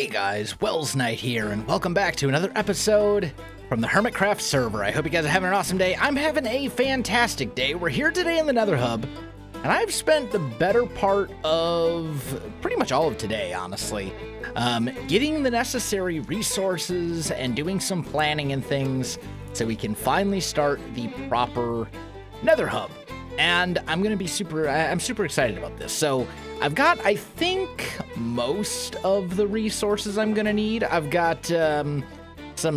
Hey guys, Welsknight here, and welcome back to another episode from the Hermitcraft server. I hope you guys are having an awesome day. I'm having a fantastic day. We're here today in the Nether Hub, and I've spent the better part of pretty much all of today, honestly, getting the necessary resources and doing some planning and things so we can finally start the proper Nether Hub. And I'm super excited about this. So I've got, I think, most of the resources I'm gonna need. I've got some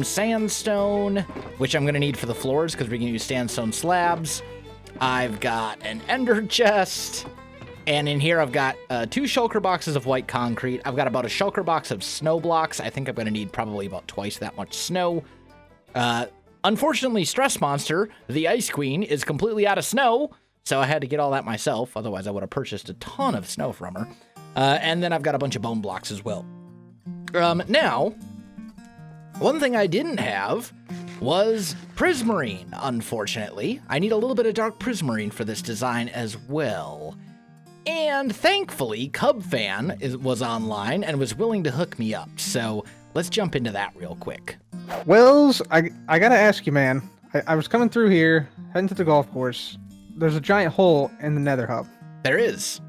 sandstone, which I'm gonna need for the floors because we're gonna use sandstone slabs. I've got an ender chest, and in here I've got 2 shulker boxes of white concrete. I've got about a shulker box of snow blocks. I think I'm gonna need probably about twice that much snow. Unfortunately, Stress Monster, the Ice Queen, is completely out of snow, so I had to get all that myself. Otherwise, I would have purchased a ton of snow from her. And then I've got a bunch of bone blocks as well. Now, one thing I didn't have was prismarine, unfortunately. I need a little bit of dark prismarine for this design as well. And thankfully, CubFan was online and was willing to hook me up. So let's jump into that real quick. Wells, I gotta ask you, man. I was coming through here, heading to the golf course. There's a giant hole in the Nether Hub. There is.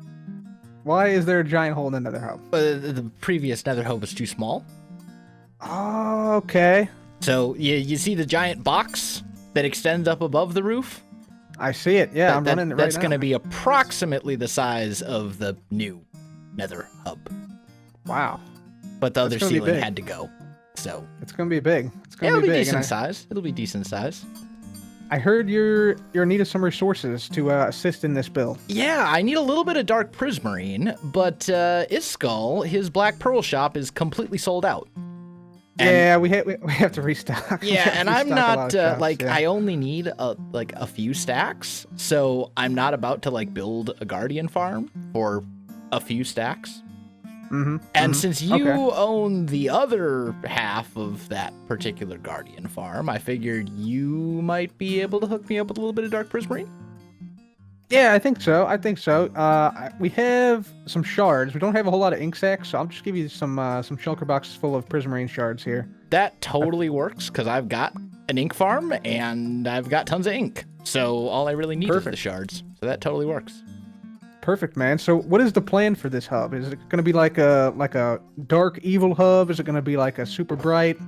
Why is there a giant hole in the Nether Hub? The previous Nether Hub was too small. Oh, okay. So you see the giant box that extends up above the roof? I see it. Yeah, I'm running it right now. That's going to be approximately the size of the new Nether Hub. Wow. But the other ceiling had to go. So it's going to be big. It's going to be big. Decent size. It'll be decent size. I heard you're in need of some resources to assist in this build. Yeah, I need a little bit of dark prismarine, but Iskall, his Black Pearl shop, is completely sold out. And yeah, we have to restock. Yeah, and I'm not I only need a few stacks, so I'm not about to build a guardian farm for a few stacks. And since you own the other half of that particular guardian farm, I figured you might be able to hook me up with a little bit of dark prismarine. Yeah, I think so. We have some shards. We don't have a whole lot of ink sacks, so I'll just give you some shulker boxes full of prismarine shards here. That totally works, because I've got an ink farm, and I've got tons of ink. So all I really need is the shards. So that totally works. Perfect, man. So what is the plan for this hub? Is it going to be like a dark evil hub? Is it going to be like a super bright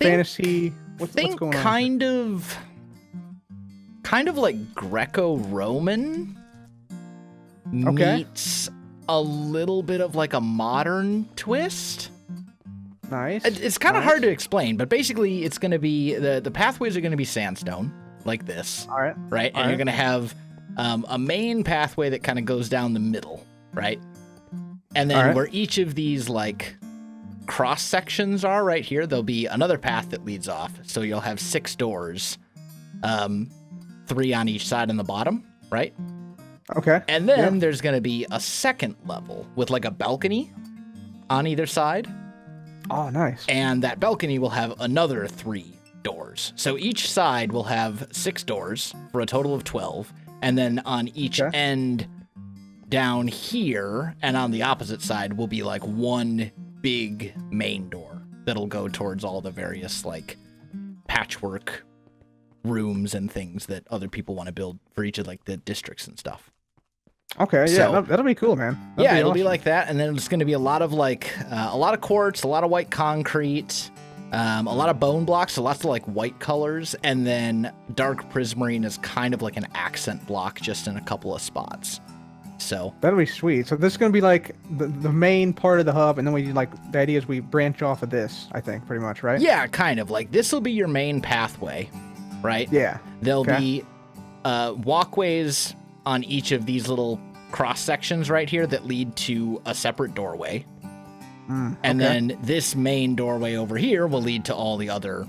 fantasy? What's going on? Kind of like Greco-Roman meets a little bit of like a modern twist. Nice. It's kind of hard to explain, but basically it's going to be the pathways are going to be sandstone like this. All right. Right. And you're going to have a main pathway that kind of goes down the middle, right? And then where each of these cross sections are right here, there'll be another path that leads off. So you'll have 6 doors, 3 on each side on the bottom, right? Okay. And then there's going to be a second level with a balcony on either side. Oh, nice. And that balcony will have another 3 doors. So each side will have 6 doors for a total of 12. And then on each end down here and on the opposite side will be one big main door that'll go towards all the various patchwork rooms and things that other people want to build for each of the districts and stuff. Okay, yeah, so, that'll be cool, man. It'll be like that, and then it's going to be a lot of quartz, a lot of white concrete, a lot of bone blocks, so lots of white colors, and then dark prismarine is kind of like an accent block just in a couple of spots. So that'll be sweet. So this is going to be the main part of the hub, and then the idea is we branch off of this, I think, pretty much, right? Yeah, kind of. This will be your main pathway, right? Yeah. There'll be walkways on each of these little cross sections right here that lead to a separate doorway. And then this main doorway over here will lead to all the other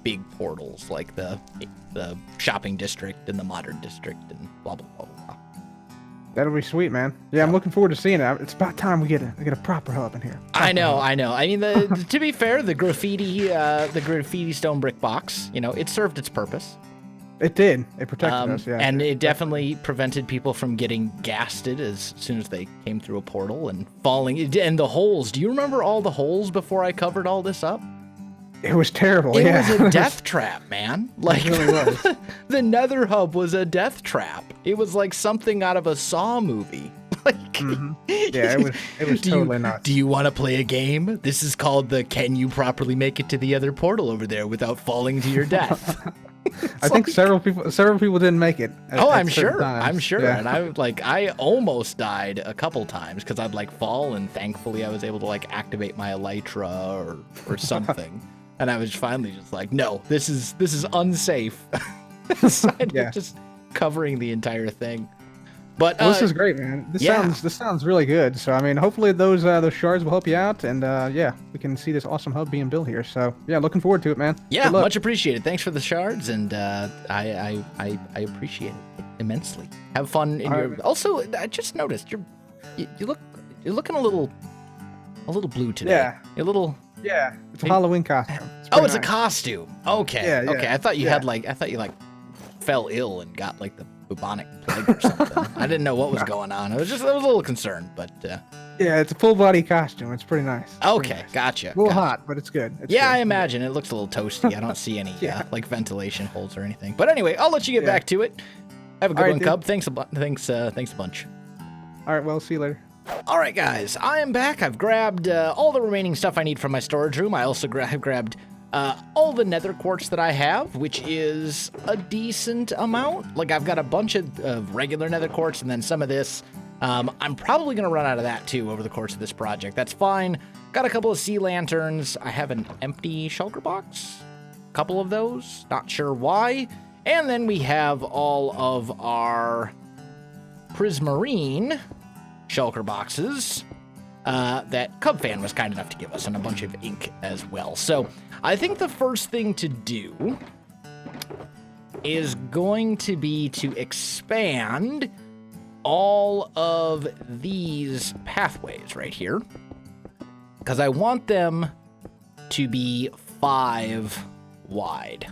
big portals, like the shopping district and the modern district and blah blah blah blah. That'll be sweet, man. Yeah, I'm looking forward to seeing it. It's about time we get a proper hub in here. I know. I mean, to be fair, the graffiti stone brick box, it served its purpose. It did. It protected us, yeah. And it definitely prevented people from getting gasted as soon as they came through a portal and falling. And the holes. Do you remember all the holes before I covered all this up? It was terrible, It yeah. was a death trap, man. Like, it really was. The Nether hub was a death trap. It was like something out of a Saw movie. Like, Yeah, it was totally nuts. Do you want to play a game? This is called the Can You Properly Make It to the Other Portal over there without falling to your death? I think several people didn't make it. I'm sure. I'm sure. Yeah. And I almost died a couple times because I'd like fall, and thankfully I was able to like activate my elytra or something. And I was finally just like, no, this is unsafe. So I ended up just covering the entire thing. But this is great, man. This sounds really good. So I mean, hopefully those shards will help you out, and we can see this awesome hub being built here. So yeah, looking forward to it, man. Yeah, much appreciated. Thanks for the shards, and I appreciate it immensely. Have fun in your. Also, I just noticed you're looking a little blue today. Yeah. You're a little. Yeah, it's a Halloween costume. It's a costume. Okay. Yeah, okay. I thought you had fell ill and got like the bubonic plague or something. I didn't know what was going on. I was a little concerned, but yeah, it's a full body costume. It's pretty nice. Okay, gotcha. A little hot, but it's good. I imagine it looks a little toasty. I don't see any like ventilation holes or anything. But anyway, I'll let you get back to it. Have a good one, Cub. Thanks a bunch. All right, well, see you later. All right, guys, I am back. I've grabbed all the remaining stuff I need from my storage room. I also have grabbed all the nether quartz that I have, which is a decent amount. Like, I've got a bunch of regular nether quartz and then some of this. I'm probably going to run out of that, too, over the course of this project. That's fine. Got a couple of sea lanterns. I have an empty shulker box. A couple of those. Not sure why. And then we have all of our prismarine shulker boxes that Cubfan was kind enough to give us, and a bunch of ink as well. So I think the first thing to do is going to be to expand all of these pathways right here, because I want them to be 5 wide.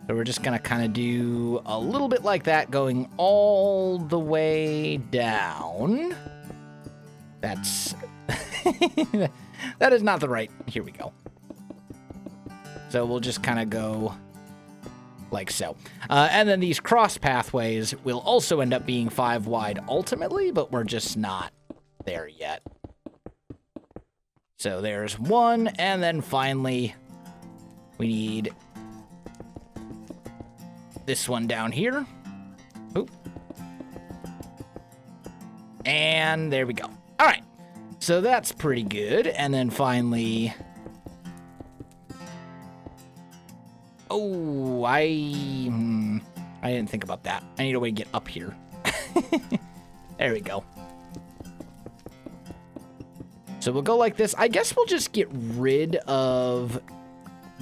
So we're just going to kind of do a little bit like that, going all the way down. That's... that is not the right... Here we go. So we'll just kind of go like so. And then these cross pathways will also end up being 5 wide ultimately, but we're just not there yet. So there's 1, and then finally we need... this one down here. Oop. And there we go. All right. So that's pretty good. And then finally... Oh, I didn't think about that. I need a way to get up here. There we go. So we'll go like this. I guess we'll just get rid of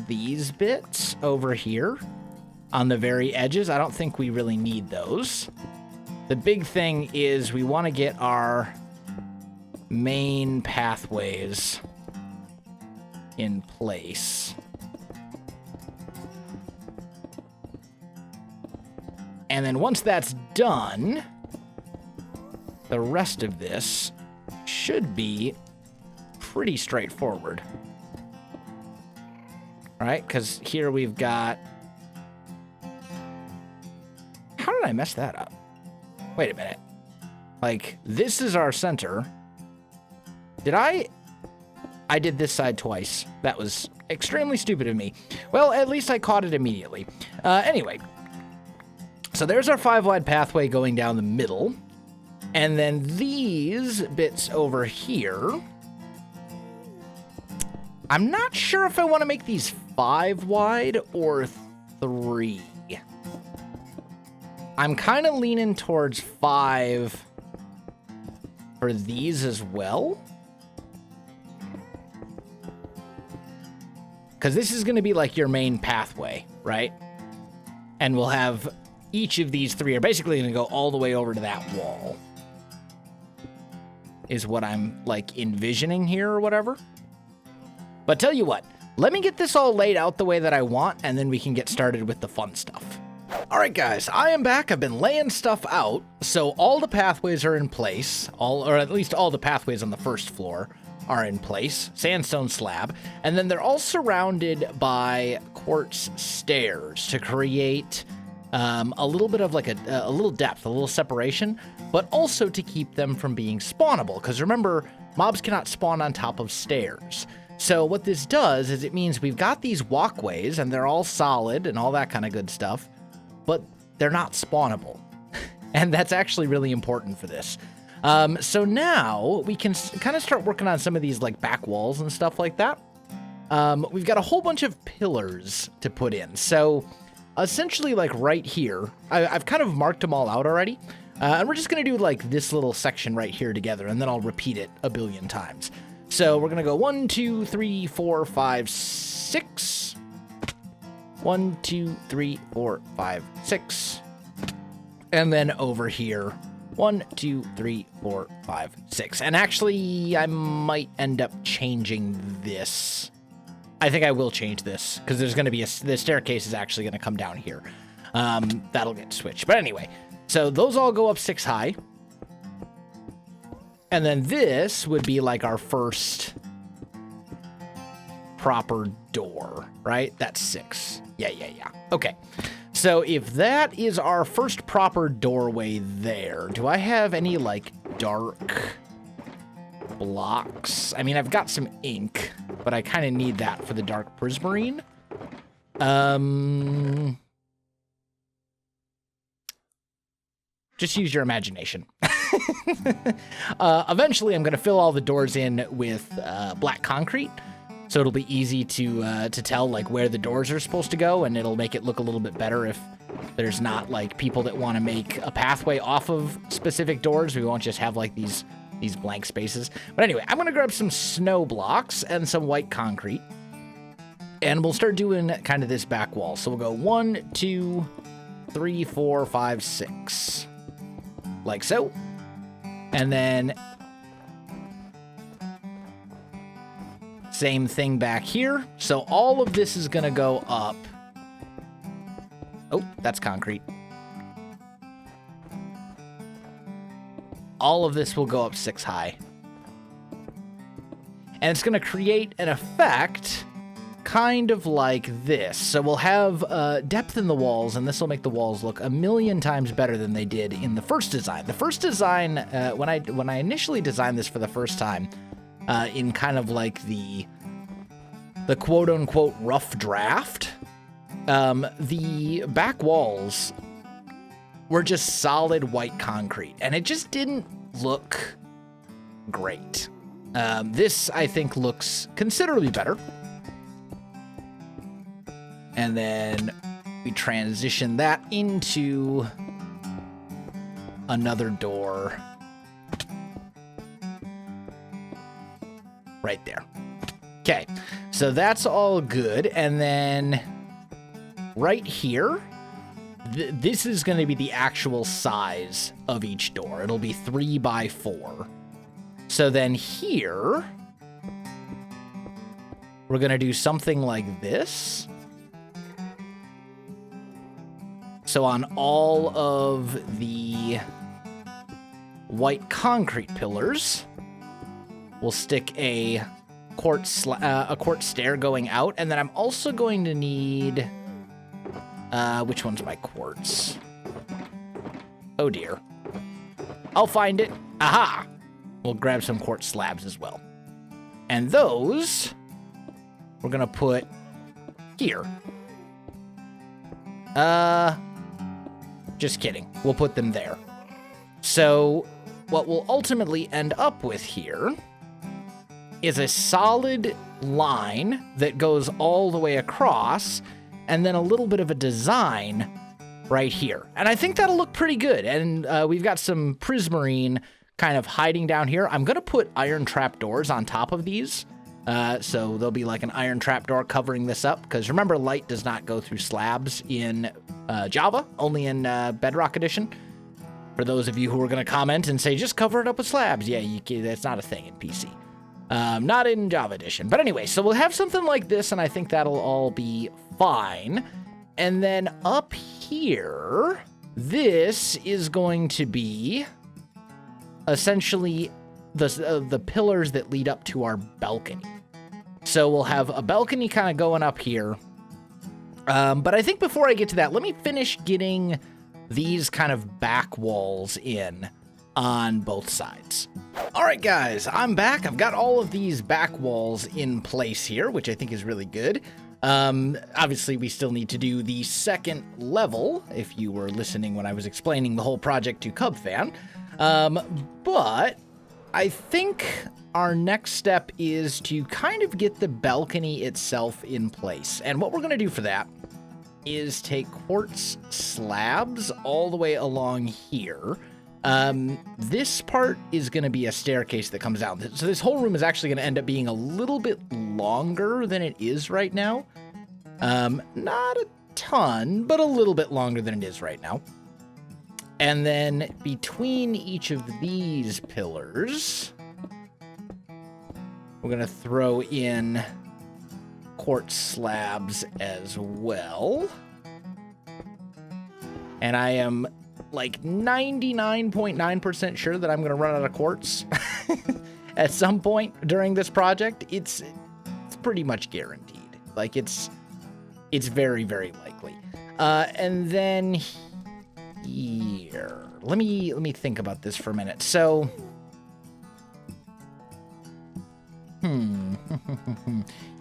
these bits over here on the very edges. I don't think we really need those. The big thing is we want to get our main pathways in place. And then once that's done, the rest of this should be pretty straightforward. All right, because here we've got... How did I mess that up? Wait a minute. Like, this is our center. Did I did this side twice. That was extremely stupid of me. Well, at least I caught it immediately. Anyway. So there's our 5 wide pathway going down the middle. And then these bits over here. I'm not sure if I want to make these 5 wide or 3. I'm kind of leaning towards 5 for these as well. Because this is going to be like your main pathway, right? And we'll have each of these 3 are basically going to go all the way over to that wall. Is what I'm like envisioning here or whatever. But tell you what, let me get this all laid out the way that I want, and then we can get started with the fun stuff. All right, guys, I am back. I've been laying stuff out, so all the pathways are in place, or at least all the pathways on the first floor are in place, sandstone slab, and then they're all surrounded by quartz stairs to create a little bit of like a little depth, a little separation, but also to keep them from being spawnable, because remember, mobs cannot spawn on top of stairs. So what this does is it means we've got these walkways, and they're all solid and all that kind of good stuff, but they're not spawnable. And that's actually really important for this. So now we can kind of start working on some of these like back walls and stuff like that. We've got a whole bunch of pillars to put in. So essentially like right here, I've kind of marked them all out already. And we're just going to do like this little section right here together, and then I'll repeat it a billion times. So we're going to go 1, 2, 3, 4, 5, 6. 1, 2, 3, 4, 5, 6. And then over here, 1, 2, 3, 4, 5, 6. And actually, I might end up changing this. I think I will change this, because there's going to be the staircase is actually going to come down here. That'll get switched. But anyway, so those all go up 6 high. And then this would be like our first proper door, right? That's 6. Yeah. Okay. So if that is our first proper doorway there, do I have any like dark blocks? I mean, I've got some ink, but I kind of need that for the dark prismarine. Just use your imagination. Eventually, I'm going to fill all the doors in with black concrete, so it'll be easy to tell like where the doors are supposed to go, and it'll make it look a little bit better if there's not like people that want to make a pathway off of specific doors. We won't just have like these blank spaces. But anyway, I'm going to grab some snow blocks and some white concrete, and we'll start doing kind of this back wall. So we'll go 1, 2, 3, 4, 5, 6. Like so. And then same thing back here. So all of this is going to go up. Oh, that's concrete. All of this will go up 6 high. And it's going to create an effect kind of like this. So we'll have depth in the walls, and this will make the walls look a million times better than they did in the first design. The first design, when I initially designed this for the first time, in kind of like the quote-unquote rough draft, the back walls were just solid white concrete, and it just didn't look great. This, I think, looks considerably better. And then we transition that into another door right there. Okay, so that's all good. And then right here, this is going to be the actual size of each door. It'll be 3 by 4. So then here, we're going to do something like this. So on all of the white concrete pillars, we'll stick a quartz stair going out, and then I'm also going to need which one's my quartz? Oh dear. I'll find it. Aha! We'll grab some quartz slabs as well. And those we're gonna put here. Just kidding. We'll put them there. So what we'll ultimately end up with here is a solid line that goes all the way across, and then a little bit of a design right here. And I think that'll look pretty good. And we've got some prismarine kind of hiding down here. I'm going to put iron trapdoors on top of these. So there'll be like an iron trapdoor covering this up, because remember, light does not go through slabs in Java, only in Bedrock Edition. For those of you who are going to comment and say, just cover it up with slabs. Yeah, that's not a thing in PC. Not in Java Edition. But anyway, so we'll have something like this, and I think that'll all be fine. And then up here, this is going to be essentially the pillars that lead up to our balcony. So we'll have a balcony kind of going up here. But I think before I get to that, let me finish getting these kind of back walls in on both sides. All right, guys, I'm back. I've got all of these back walls in place here, which I think is really good. Obviously, we still need to do the second level, if you were listening when I was explaining the whole project to Cubfan. But I think our next step is to kind of get the balcony itself in place. And what we're going to do for that is take quartz slabs all the way along here. This part is going to be a staircase that comes down. So this whole room is actually going to end up being a little bit longer than it is right now. Not a ton, but a little bit longer than it is right now. And then between each of these pillars, we're going to throw in quartz slabs as well. And I am like 99.9% sure that I'm going to run out of quartz at some point during this project. It's pretty much guaranteed. Like it's very, very likely. And then here, let me think about this for a minute. So, you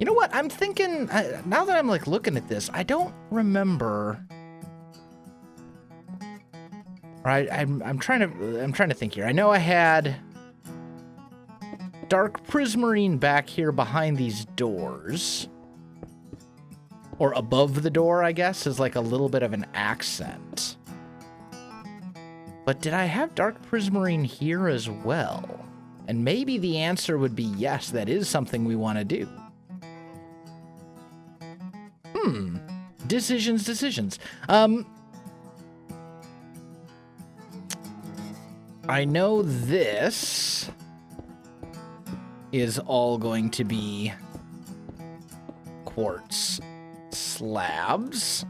know what? I'm thinking, now that I'm like looking at this, I don't remember. Right, I'm trying to think here. I know I had dark prismarine back here behind these doors, or above the door, I guess, is like a little bit of an accent. But did I have dark prismarine here as well? And maybe the answer would be yes, that is something we want to do. Decisions. I know this is all going to be quartz slabs.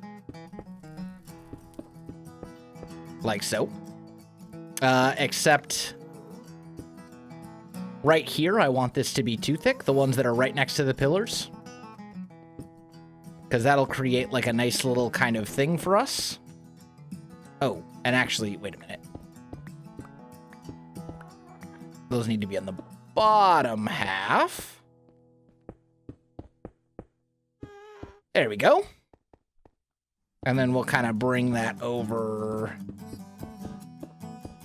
Like so. Except right here, I want this to be too thick, the ones that are right next to the pillars. Because that'll create like a nice little kind of thing for us. Oh, and actually, wait a minute. Those need to be on the bottom half. There we go. And then we'll kind of bring that over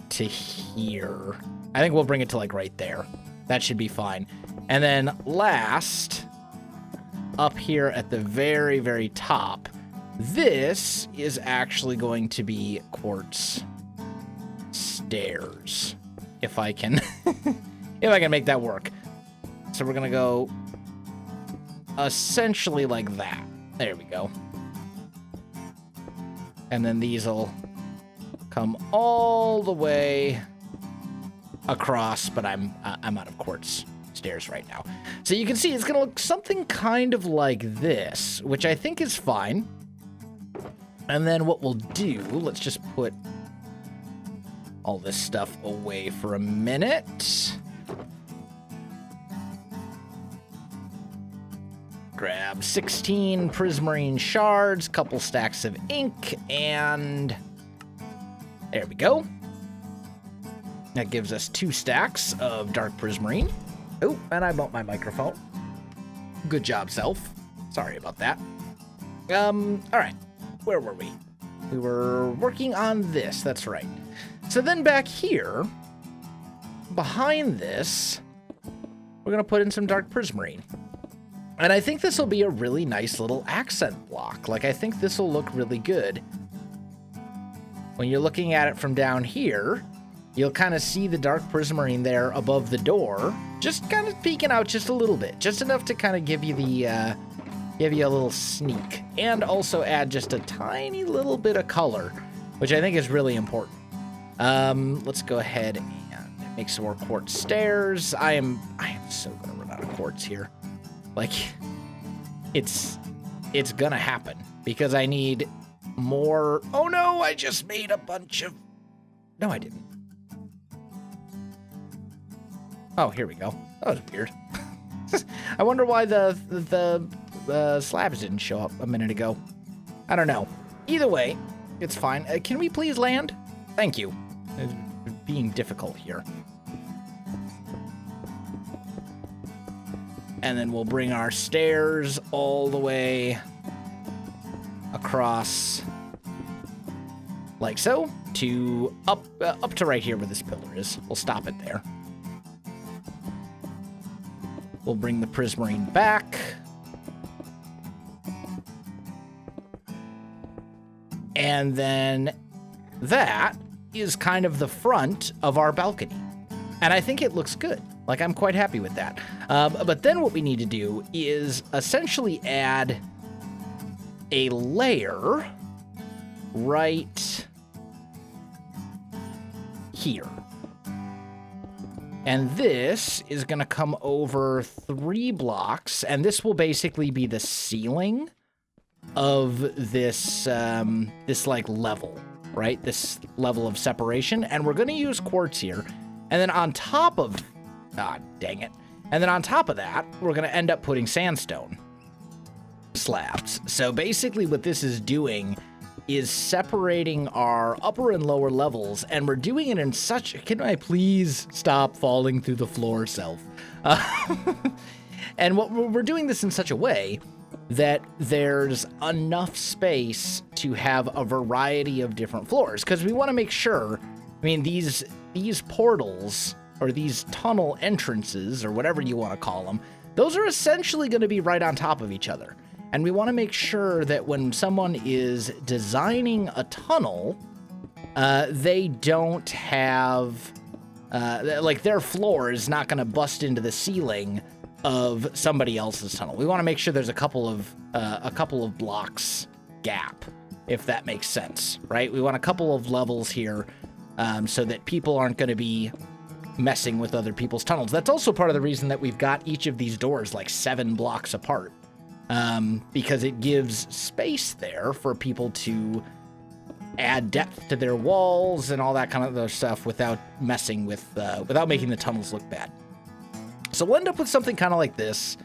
to here. I think we'll bring it to like right there. That should be fine. And then last, up here at the very, very top, this is actually going to be quartz stairs. If I can, if I can make that work. So we're gonna go essentially like that. There we go. And then these will come all the way across, but I'm out of quartz stairs right now. So you can see it's gonna look something kind of like this, which I think is fine. And then what we'll do, let's just put all this stuff away for a minute. Grab 16 prismarine shards, couple stacks of ink, and there we go. That gives us 2 stacks of dark prismarine. Oh, and I bumped my microphone. Good job, self. Sorry about that. All right, where were we? We were working on this, that's right. So then back here, behind this, we're going to put in some dark prismarine. And I think this will be a really nice little accent block. Like, I think this will look really good. When you're looking at it from down here, you'll kind of see the dark prismarine there above the door, just kind of peeking out just a little bit, just enough to kind of give you the, give you a little sneak, and also add just a tiny little bit of color, which I think is really important. Let's go ahead and make some more quartz stairs. I am so gonna remember quartz here. Like, it's gonna happen because I need more. Oh no, I just made a bunch of. No, I didn't. Oh, here we go. That was weird. I wonder why the slabs didn't show up a minute ago. I don't know. Either way, it's fine. Can we please land? Thank you. It's being difficult here. And then we'll bring our stairs all the way across, like so, to up to right here where this pillar is. We'll stop it there. We'll bring the prismarine back. And then that is kind of the front of our balcony. And I think it looks good. Like, I'm quite happy with that. But then what we need to do is essentially add a layer right here. And this is going to come over 3 blocks, and this will basically be the ceiling of this, this like level, right? This level of separation. And we're going to use quartz here. And then on top of, dang it. And then on top of that, we're going to end up putting sandstone slabs. So basically what this is doing is separating our upper and lower levels, and we're doing it in such, can I please stop falling through the floor, self? And we're doing this in such a way that there's enough space to have a variety of different floors, because we want to make sure, I mean, these portals, or these tunnel entrances, or whatever you want to call them, those are essentially going to be right on top of each other. And we want to make sure that when someone is designing a tunnel, they don't have, like, their floor is not going to bust into the ceiling of somebody else's tunnel. We want to make sure there's a couple of blocks gap, if that makes sense, right? We want a couple of levels here, so that people aren't going to be messing with other people's tunnels. That's also part of the reason that we've got each of these doors like 7 blocks apart. Because it gives space there for people to add depth to their walls and all that kind of other stuff without messing with, without making the tunnels look bad. So we'll end up with something kind of like this.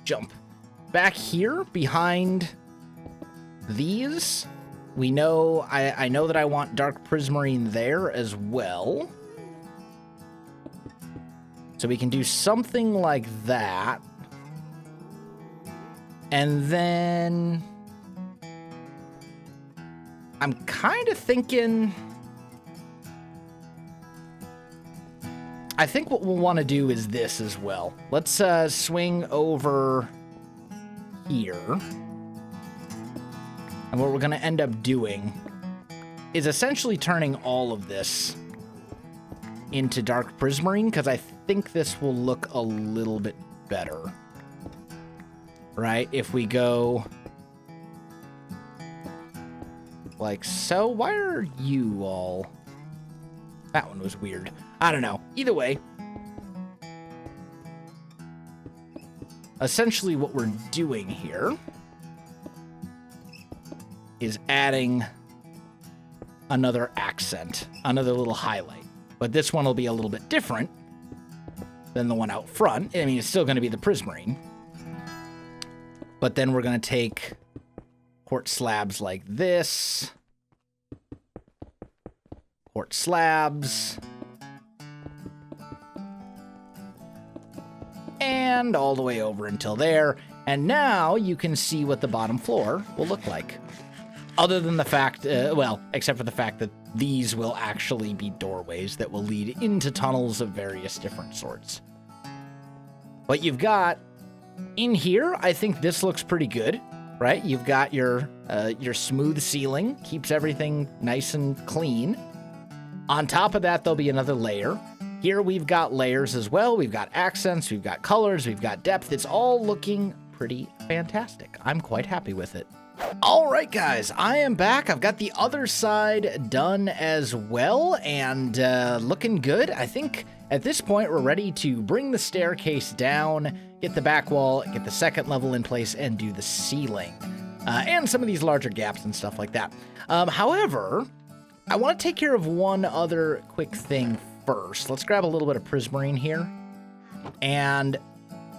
Jump. Back here behind these, we know, I know that I want dark prismarine there as well. So we can do something like that. And then I'm kind of thinking, I think what we'll want to do is this as well. Let's swing over here. And what we're going to end up doing is essentially turning all of this into dark prismarine, because I think this will look a little bit better, right? If we go like so. Why are you all? That one was weird. I don't know. Either way, essentially what we're doing here is adding another accent, another little highlight. But this one will be a little bit different than the one out front. I mean, it's still going to be the prismarine. But then we're going to take quartz slabs like this. Quartz slabs. And all the way over until there. And now you can see what the bottom floor will look like. Other than the fact, well, except for the fact that these will actually be doorways that will lead into tunnels of various different sorts. What you've got in here, I think this looks pretty good, right? You've got your smooth ceiling, keeps everything nice and clean. On top of that, there'll be another layer. Here we've got layers as well. We've got accents, we've got colors, we've got depth. It's all looking pretty fantastic. I'm quite happy with it. All right, guys, I am back. I've got the other side done as well, and looking good. I think at this point, we're ready to bring the staircase down, get the back wall, get the second level in place, and do the ceiling. And some of these larger gaps and stuff like that. However, I want to take care of one other quick thing first. Let's grab a little bit of prismarine here. And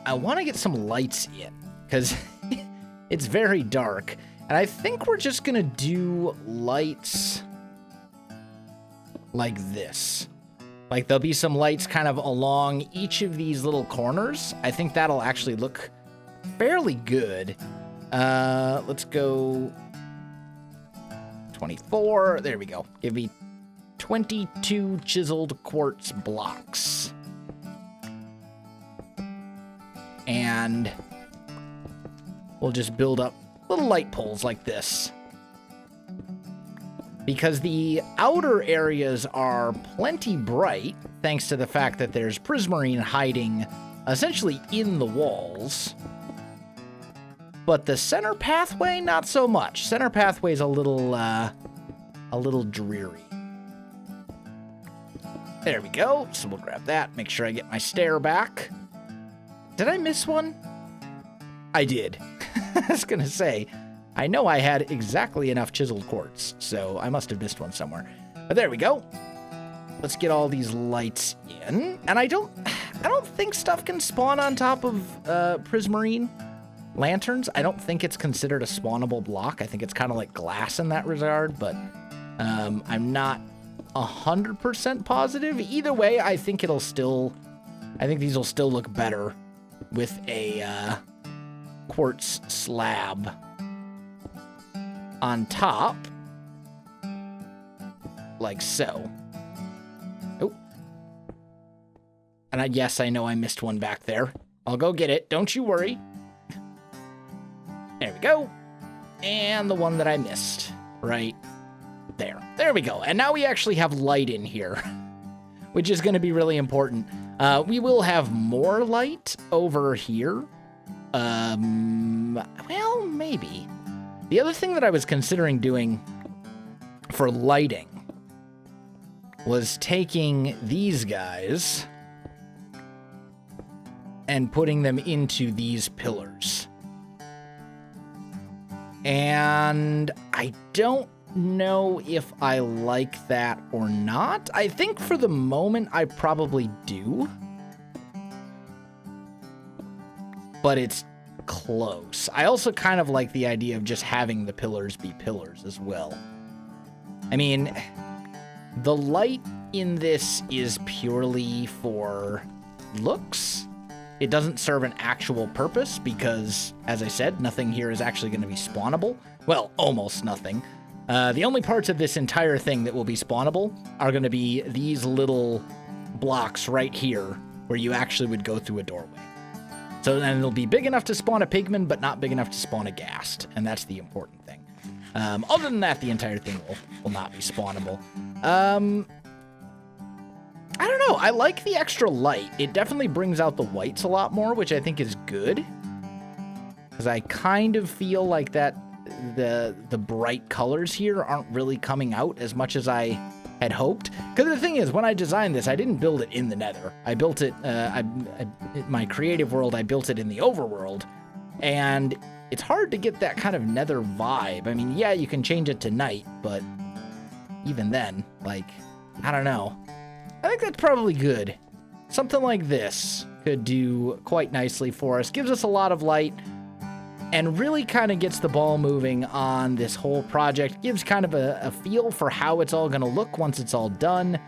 I want to get some lights in, because it's very dark. And I think we're just going to do lights like this. Like, there'll be some lights kind of along each of these little corners. I think that'll actually look fairly good. Let's go 24. There we go. Give me 22 chiseled quartz blocks. And we'll just build up little light poles like this. Because the outer areas are plenty bright, thanks to the fact that there's prismarine hiding essentially in the walls. But the center pathway, not so much. Center pathway's a little dreary. There we go. So we'll grab that, make sure I get my stair back. Did I miss one? I did. I was gonna say, I know I had exactly enough chiseled quartz, so I must have missed one somewhere. But there we go. Let's get all these lights in. And I don't think stuff can spawn on top of prismarine lanterns. I don't think it's considered a spawnable block. I think it's kind of like glass in that regard, but I'm not 100% positive. Either way, I think these will still look better with a quartz slab on top, like so. Oh. And yes, I know I missed one back there. I'll go get it, don't you worry. There we go. And the one that I missed, right there. There we go. And now we actually have light in here, which is going to be really important. We will have more light over here. Well, maybe. The other thing that I was considering doing for lighting was taking these guys and putting them into these pillars. And I don't know if I like that or not. I think for the moment I probably do. But it's close. I also kind of like the idea of just having the pillars be pillars as well. I mean, the light in this is purely for looks. It doesn't serve an actual purpose because, as I said, nothing here is actually going to be spawnable. Well, almost nothing. The only parts of this entire thing that will be spawnable are going to be these little blocks right here where you actually would go through a doorway. So then it'll be big enough to spawn a pigman, but not big enough to spawn a ghast, and that's the important thing. Other than that, the entire thing will not be spawnable. I don't know. I like the extra light. It definitely brings out the whites a lot more, which I think is good. Because I kind of feel like that the bright colors here aren't really coming out as much as I had hoped. Because the thing is, when I designed this, I didn't build it in the Nether. I built it, in my creative world, I built it in the overworld. And it's hard to get that kind of Nether vibe. I mean, yeah, you can change it to night, but even then, like, I don't know. I think that's probably good. Something like this could do quite nicely for us. Gives us a lot of light and really kind of gets the ball moving on this whole project. Gives kind of a feel for how it's all going to look once it's all done.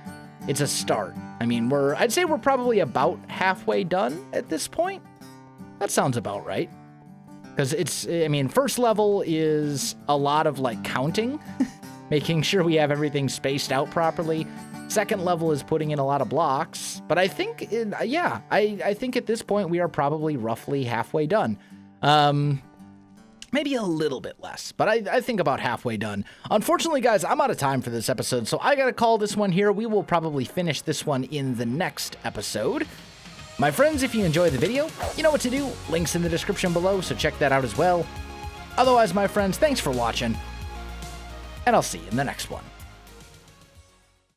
It's a start. I mean, I'd say we're probably about halfway done at this point. That sounds about right. Because first level is a lot of like counting, making sure we have everything spaced out properly. Second level is putting in a lot of blocks, but I think, I think at this point we are probably roughly halfway done. Maybe a little bit less, but I think about halfway done. Unfortunately, guys, I'm out of time for this episode, so I gotta call this one here. We will probably finish this one in the next episode. My friends, if you enjoyed the video, you know what to do. Links in the description below, so check that out as well. Otherwise, my friends, thanks for watching, and I'll see you in the next one.